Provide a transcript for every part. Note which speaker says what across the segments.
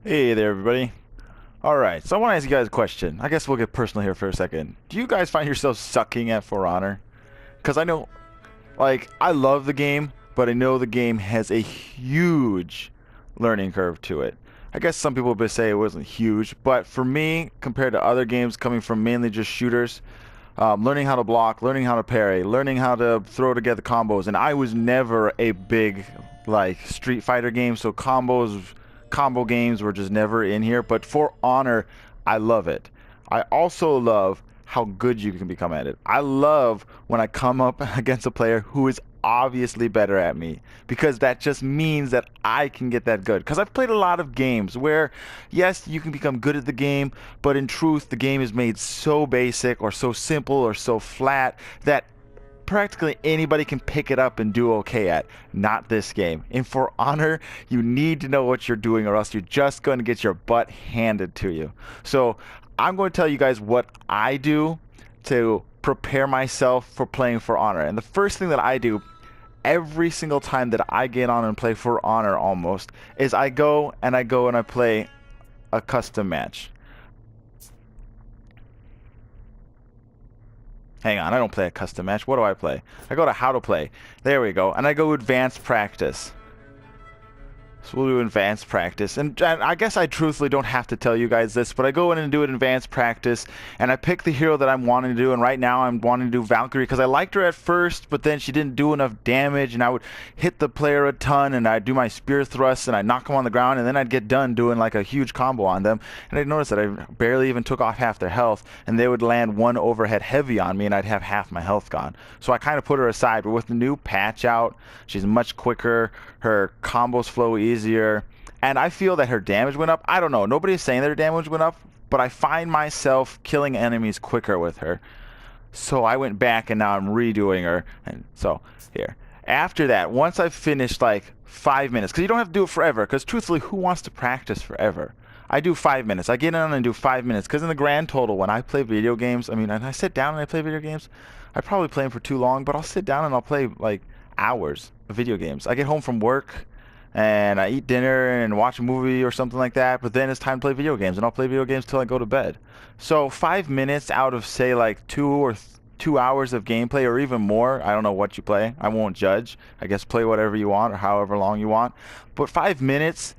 Speaker 1: Hey there, everybody. Alright, so I want to ask you guys a question. I guess we'll get personal here for a second. Do you guys find yourselves sucking at For Honor? Because I know, like, I love the game, but I know the game has a huge learning curve to it. I guess some people would say it wasn't huge, but for me, compared to other games coming from mainly just shooters, learning how to block, learning how to parry, learning how to throw together combos, and I was never a big, like, Street Fighter game, so combo games were just never in here. But For Honor, I love it. I also love how good you can become at it. I love when I come up against a player who is obviously better at me, because that just means that I can get that good. Because I've played a lot of games where, yes, you can become good at the game, but in truth, the game is made so basic or so simple or so flat that practically anybody can pick it up and do okay at. Not this game. In For Honor, you need to know what you're doing, or else you're just going to get your butt handed to you. So I'm going to tell you guys what I do to prepare myself for playing For Honor. And the first thing that I do every single time that I get on and play For Honor almost is I go and I play a custom match. Hang on, I don't play a custom match. What do I play? I go to how to play. There we go. And I go advanced practice. So we'll do advanced practice. And I guess I truthfully don't have to tell you guys this, but I go in and do an advanced practice, and I pick the hero that I'm wanting to do, and right now I'm wanting to do Valkyrie because I liked her at first, but then she didn't do enough damage, and I would hit the player a ton, and I'd do my spear thrusts, and I'd knock them on the ground, and then I'd get done doing like a huge combo on them, and I'd notice that I barely even took off half their health, and they would land one overhead heavy on me, and I'd have half my health gone. So I kind of put her aside, but with the new patch out, she's much quicker, her combos flow easier, and I feel that her damage went up. I don't know, nobody's saying that her damage went up, but I find myself killing enemies quicker with her. So I went back and now I'm redoing her. And so here, after that, once I've finished like 5 minutes, because you don't have to do it forever, because truthfully, who wants to practice forever? I do 5 minutes. I get in and do 5 minutes, because in the grand total, when I play video games, I mean, and I sit down and I play video games, I probably play them for too long, but I'll sit down and I'll play like hours of video games. I get home from work and I eat dinner and watch a movie or something like that, but then it's time to play video games, and I'll play video games till I go to bed. So 5 minutes out of, say, like 2 hours of gameplay, or even more, I don't know what you play, I won't judge, I guess play whatever you want or however long you want, but 5 minutes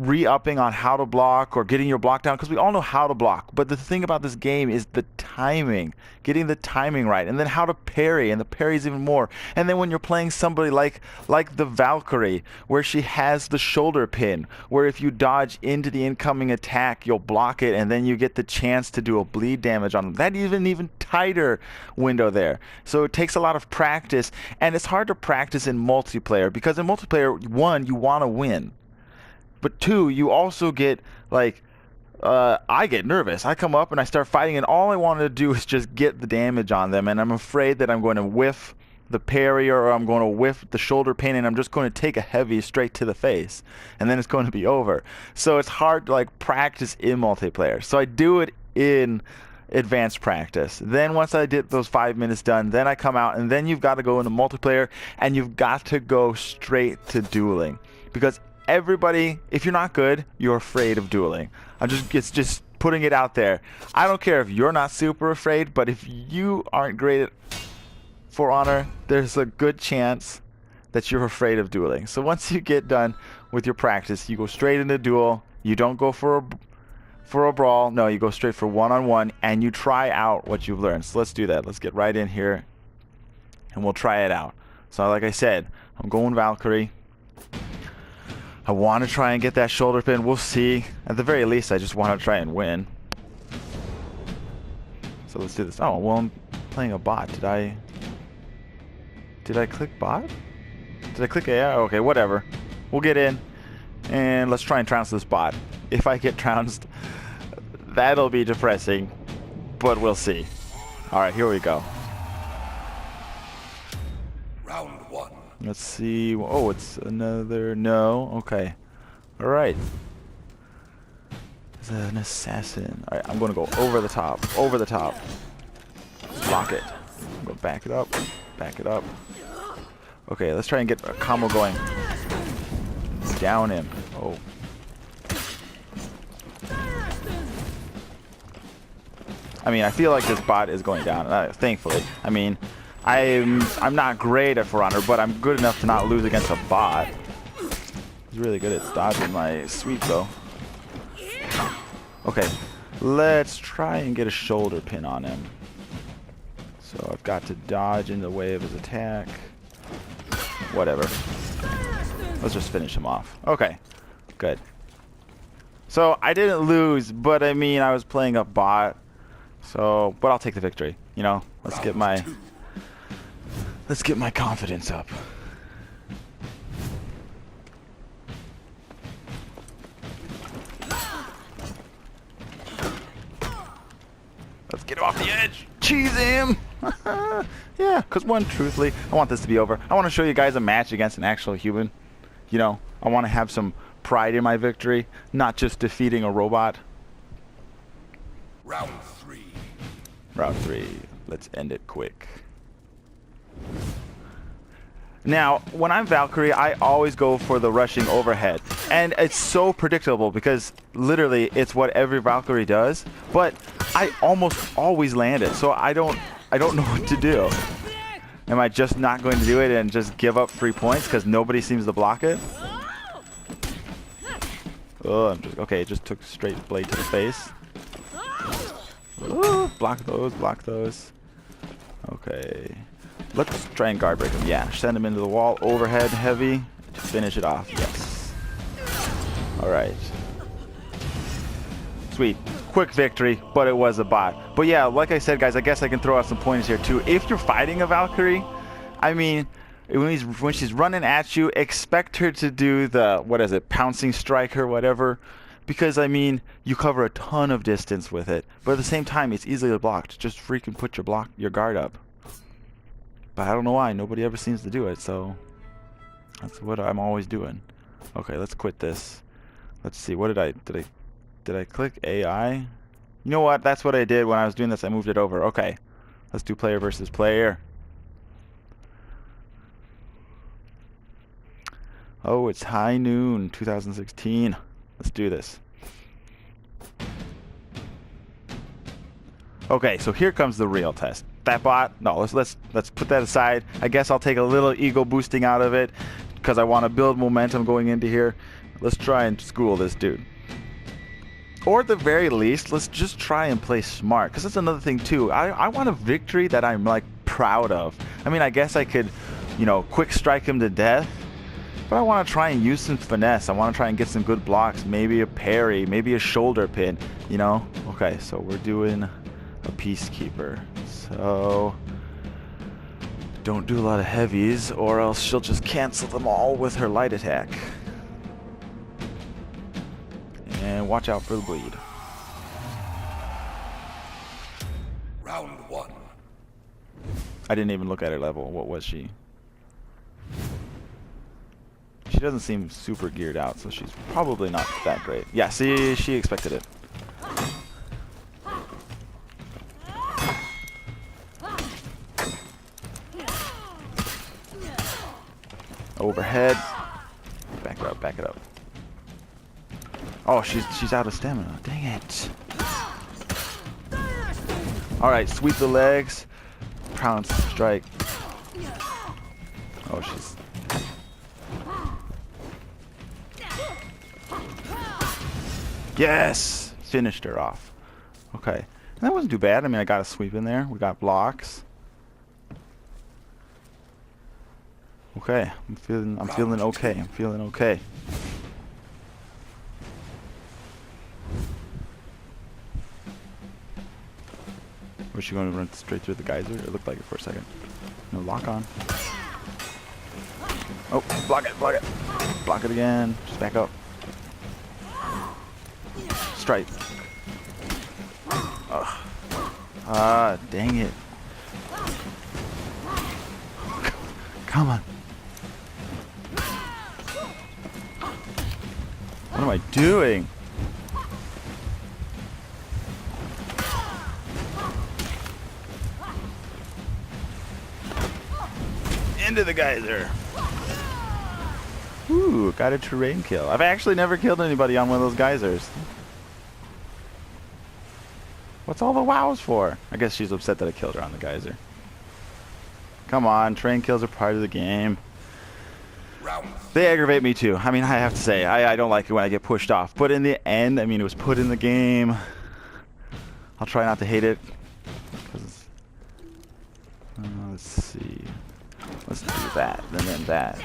Speaker 1: re-upping on how to block or getting your block down, because we all know how to block, but the thing about this game is the timing, getting the timing right, and then how to parry, and the parries even more. And then when you're playing somebody like the Valkyrie, where she has the shoulder pin, where if you dodge into the incoming attack, you'll block it, and then you get the chance to do a bleed damage on them. That even tighter window there. So it takes a lot of practice, and it's hard to practice in multiplayer, because in multiplayer, one, you want to win. But two, you also get, like, I get nervous. I come up and I start fighting, and all I want to do is just get the damage on them, and I'm afraid that I'm going to whiff the parry, or I'm going to whiff the shoulder pin, and I'm just going to take a heavy straight to the face, and then it's going to be over. So it's hard to, like, practice in multiplayer. So I do it in advanced practice. Then once I get those 5 minutes done, then I come out, and then you've got to go into multiplayer, and you've got to go straight to dueling, because everybody, if you're not good, you're afraid of dueling. It's just putting it out there. I don't care if you're not super afraid, but if you aren't great at For Honor, there's a good chance that you're afraid of dueling. So once you get done with your practice, you go straight into duel. You don't go for a brawl. No, you go straight for one-on-one, and you try out what you've learned. So let's do that. Let's get right in here, and we'll try it out. So like I said, I'm going Valkyrie. I want to try and get that shoulder pin. We'll see. At the very least, I just want to try and win. So let's do this. Oh, well, I'm playing a bot. Did I click bot? Did I click AI? Okay, whatever. We'll get in, and let's try and trounce this bot. If I get trounced, that'll be depressing, but we'll see. All right, here we go.
Speaker 2: Round one.
Speaker 1: Let's see. Oh, it's another. No. Okay. All right. It's an assassin. All right, I'm going to go over the top. Over the top. Block it. I'm going to back it up. Back it up. Okay, let's try and get a combo going. Down him. Oh. I mean, I feel like this bot is going down, thankfully. I mean, I'm not great at For Honor, but I'm good enough to not lose against a bot. He's really good at dodging my sweep, though. Okay, let's try and get a shoulder pin on him. So I've got to dodge in the way of his attack. Whatever. Let's just finish him off. Okay, good. So I didn't lose, but I mean, I was playing a bot. So, but I'll take the victory. You know, let's get my confidence up. Let's get him off the edge. Cheese him. Yeah, because one, truthfully, I want this to be over. I want to show you guys a match against an actual human. You know, I want to have some pride in my victory, not just defeating a robot.
Speaker 2: Round 3.
Speaker 1: Round 3. Let's end it quick. Now, when I'm Valkyrie, I always go for the rushing overhead. And it's so predictable because literally it's what every Valkyrie does, but I almost always land it. So I don't know what to do. Am I just not going to do it and just give up 3 points because nobody seems to block it? Oh, okay, it just took straight blade to the face. Ooh, block those, block those. Okay. Let's try and guard break him. Yeah, send him into the wall. Overhead heavy. To finish it off. Yes. Alright. Sweet. Quick victory, but it was a bot. But yeah, like I said, guys, I guess I can throw out some pointers here too. If you're fighting a Valkyrie, I mean, when she's running at you, expect her to do the, what is it, pouncing strike or whatever. Because, I mean, you cover a ton of distance with it. But at the same time, it's easily blocked. Just freaking put your guard up. But I don't know why. Nobody ever seems to do it, so that's what I'm always doing. Okay, let's quit this. Let's see. What did I click AI? You know what? That's what I did when I was doing this. I moved it over. Okay. Let's do player versus player. Oh, it's high noon 2016. Let's do this. Okay, so here comes the real test. That bot, no, let's put that aside. I guess I'll take a little ego boosting out of it because I want to build momentum going into here. Let's try and school this dude. Or at the very least, let's just try and play smart, because that's another thing too. I want a victory that I'm like proud of. I mean, I guess I could, you know, quick strike him to death, but I want to try and use some finesse. I want to try and get some good blocks, maybe a parry, maybe a shoulder pin, you know? Okay, so we're doing a Peacekeeper. So don't do a lot of heavies, or else she'll just cancel them all with her light attack. And watch out for the bleed.
Speaker 2: Round 1.
Speaker 1: I didn't even look at her level. What was she? She doesn't seem super geared out, so she's probably not that great. Yeah, see, she expected it. Overhead. Back it up, back it up. Oh, she's out of stamina. Dang it. Alright, sweep the legs. Pounce, strike. Oh, she's... Yes! Finished her off. Okay. That wasn't too bad. I mean, I got a sweep in there. We got blocks. Okay. I'm feeling okay. I'm feeling okay. Was she going to run straight through the geyser? It looked like it for a second. No, lock on. Oh, block it, block it. Block it again. Just back up. Strike. Ugh. Ah, dang it. Come on. What am I doing? Into the geyser. Ooh, got a terrain kill. I've actually never killed anybody on one of those geysers. What's all the wows for? I guess she's upset that I killed her on the geyser. Come on, train kills are part of the game.
Speaker 2: Round
Speaker 1: They aggravate me too. I mean, I have to say, I don't like it when I get pushed off. But in the end, I mean, it was put in the game. I'll try not to hate it. 'Cause, let's see. Let's do that, and then that.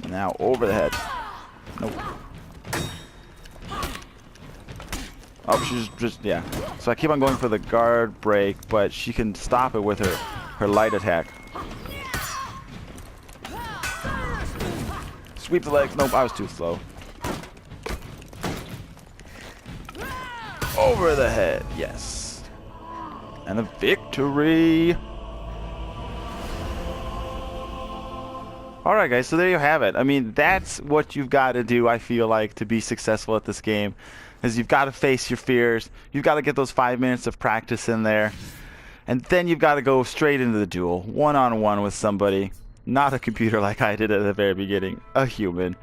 Speaker 1: Now over the head. Nope. Oh, she's just, yeah. So I keep on going for the guard break, but she can stop it with her light attack. Sweep the legs. Nope, I was too slow. Over the head. Yes. And a victory. Alright guys, so there you have it. I mean, that's what you've got to do, I feel like, to be successful at this game. Is you've got to face your fears. You've got to get those 5 minutes of practice in there. And then you've got to go straight into the duel. One-on-one with somebody. Not a computer like I did at the very beginning. A human.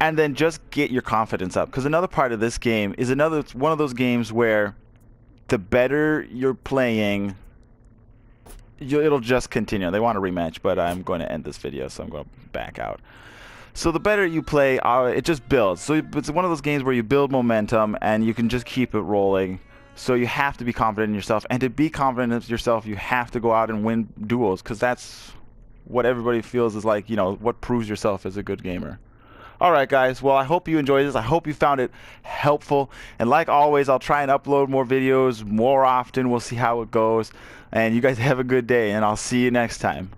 Speaker 1: And then just get your confidence up. Because another part of this game is one of those games where the better you're playing, it'll just continue. They want a rematch, but I'm going to end this video, so I'm going to back out. So the better you play, it just builds. So it's one of those games where you build momentum, and you can just keep it rolling. So you have to be confident in yourself. And to be confident in yourself, you have to go out and win duels, because that's what everybody feels is like, you know, what proves yourself as a good gamer. Alright guys, well I hope you enjoyed this. I hope you found it helpful. And like always, I'll try and upload more videos more often. We'll see how it goes. And you guys have a good day, and I'll see you next time.